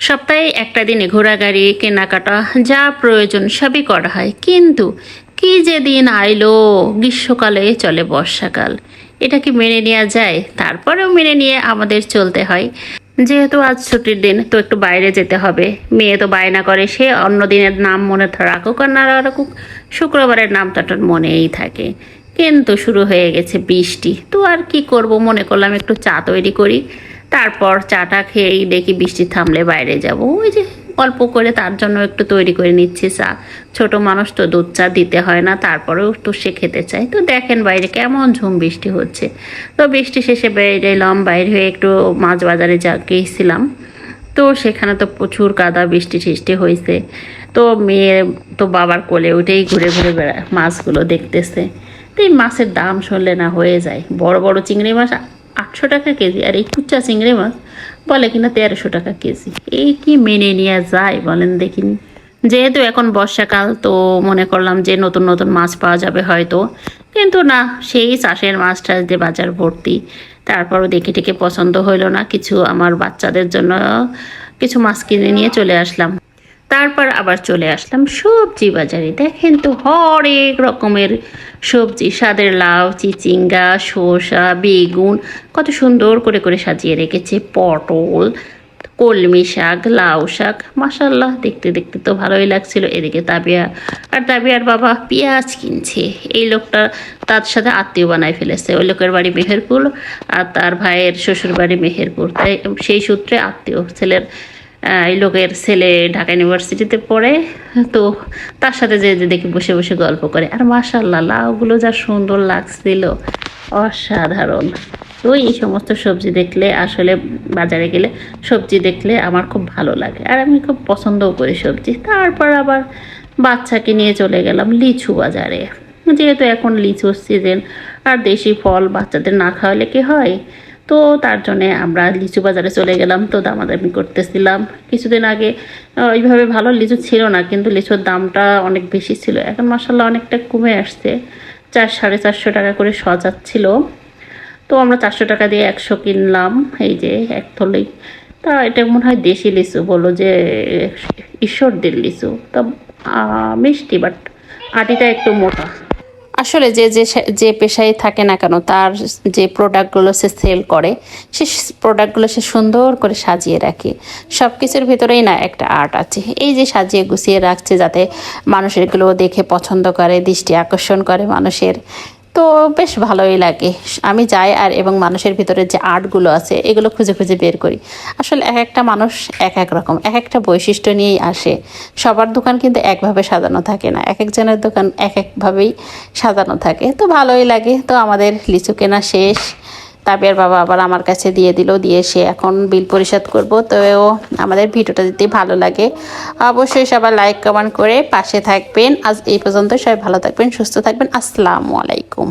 সপ্তাহে একটা দিনে ঘোরাঘুরি কেনাকাটা যা প্রয়োজন সবই করা হয়, কিন্তু কি যে দিন আইলো, গ্রীষ্মকালে চলে বর্ষাকাল। এটা কি মেনে নেওয়া যায়? তারপরেও মেনে নিয়ে আমাদের চলতে হয়। যেহেতু আজ ছুটির দিন, তো একটু বাইরে যেতে হবে। মেয়ে তো বায়না করে, সে অন্য দিনের নাম মনে রাখুক আর না রাখুক, শুক্রবারের নাম তো তার মনেই থাকে। কিন্তু শুরু হয়ে গেছে বৃষ্টি, তো আর কি করব, মনে করলাম একটু চা তৈরি করি। তারপর চাটা খেয়েই দেখি বৃষ্টি থামলে বাইরে যাব। ওই যে অল্প করে তার জন্য একটু তৈরি করে নিচ্ছি চা। ছোট মানুষ তো দুধ চা দিতে হয় না, তারপরেও তো সে খেতে চায়। তো দেখেন বাইরে কেমন ঝুম বৃষ্টি হচ্ছে। তো বৃষ্টি শেষে বেরিয়ে এলাম, বাইরে হয়ে একটু মাছ বাজারে গিয়েছিলাম। তো সেখানে তো প্রচুর কাদা, বৃষ্টি টিষ্টি হয়েছে। তো মেয়ে তো বাবার কোলে উঠেই ঘুরে ঘুরে মাছগুলো দেখতেছে। তো এই মাছের দাম শুনলে না হয়ে যায়। বড় বড় চিংড়ি মাছ 800 টাকা কেজি, আর এই কুচা চিংড়ি মাছ বলে কিনা 1300 টাকা কেজি। এই কি মেনে নেওয়া যায় বলেন দেখিনি? যেহেতু এখন বর্ষাকাল, তো মনে করলাম যে নতুন নতুন মাছ পাওয়া যাবে হয়তো, কিন্তু না, সেই চাষের মাছটা যে বাজার ভর্তি। তারপরও দেখে টেকে পছন্দ হইলো না কিছু, আমার বাচ্চাদের জন্য কিছু মাছ কিনে নিয়ে চলে আসলাম। তারপর আবার চলে আসলাম সবজি বাজারে। দেখেন তো হরেক রকমের সবজি, স্বাদের লাউ, চিচিঙ্গা, শসা, বেগুন কত সুন্দর করে করে সাজিয়ে রেখেছে, পটল, কলমি শাক, লাউ শাক। মাশাল্লাহ, দেখতে দেখতে তো ভালোই লাগছিল। এদিকে তাবিয়ার বাবা পেঁয়াজ কিনছে। এই লোকটা তার সাথে আত্মীয় বানায় ফেলেছে। ওই লোকের বাড়ি মেহেরপুর আর তার ভাইয়ের শ্বশুর বাড়ি মেহেরপুর, তাই সেই সূত্রে আত্মীয়। এই লোকের ছেলে ঢাকা ইউনিভার্সিটিতে পড়ে, তো তার সাথে যে দেখি বসে বসে গল্প করে। আর মাশাল্লাহ, লাউগুলো যা সুন্দর লাগছিল, অসাধারণ। তো এই সমস্ত সবজি দেখলে, আসলে বাজারে গেলে সবজি দেখলে আমার খুব ভালো লাগে, আর আমি খুব পছন্দও করি সবজি। তারপর আবার বাচ্চাকে নিয়ে চলে গেলাম লিচু বাজারে। যেহেতু এখন লিচুর সিজন, আর দেশি ফল বাচ্চাদের না খাওয়ালে কি হয়। তো তার জন্যে আমরা লিচু বাজারে চলে গেলাম। তো দামাদামি করতেছিলাম। কিছুদিন আগে ওইভাবে ভালো লিচু ছিল না, কিন্তু লিচুর দামটা অনেক বেশি ছিল। এখন মাসাল্লাহ অনেকটা কমে আসছে, 400-450 টাকা করে সজাচ্ছিল। তো আমরা 400 টাকা দিয়ে 100 কিনলাম, এই যে এক থলেই। তা এটা মনে হয় দেশি লিচু, বললো যে ঈশ্বরদের লিচু। তা মিষ্টি, বাট আটিটা একটু মোটা। আসলে যে যে যে পেশায় থাকে না কেন, তার যে প্রোডাক্টগুলো সে সেল করে, সে প্রোডাক্টগুলো সে সুন্দর করে সাজিয়ে রাখে। সব কিছুর ভিতরেই না একটা আর্ট আছে। এই যে সাজিয়ে গুছিয়ে রাখছে, যাতে মানুষের এগুলো দেখে পছন্দ করে, দৃষ্টি আকর্ষণ করে মানুষের। তো বেশ ভালোই লাগে। আমি যাই আর এবং মানুষের ভিতরে যে আর্টগুলো আছে এগুলো খুঁজে খুঁজে বের করি। আসলে এক একটা মানুষ এক এক রকম, এক একটা বৈশিষ্ট্য নিয়েই আসে। সবার দোকান কিন্তু একভাবে সাজানো থাকে না, এক একজনের দোকান এক একভাবেই সাজানো থাকে। তো ভালোই লাগে। তো আমাদের লিচু কেনা শেষ। তাবিয়ার বাবা আবার আমার কাছে দিয়ে সে এখন বিল পরিশোধ করব। তো আমাদের ভিডিওটা যদি ভালো লাগে অবশ্যই সবাই লাইক কমেন্ট করে পাশে থাকবেন। আজ এই পর্যন্ত, সবাই ভালো থাকবেন, সুস্থ থাকবেন। আসসালামু আলাইকুম।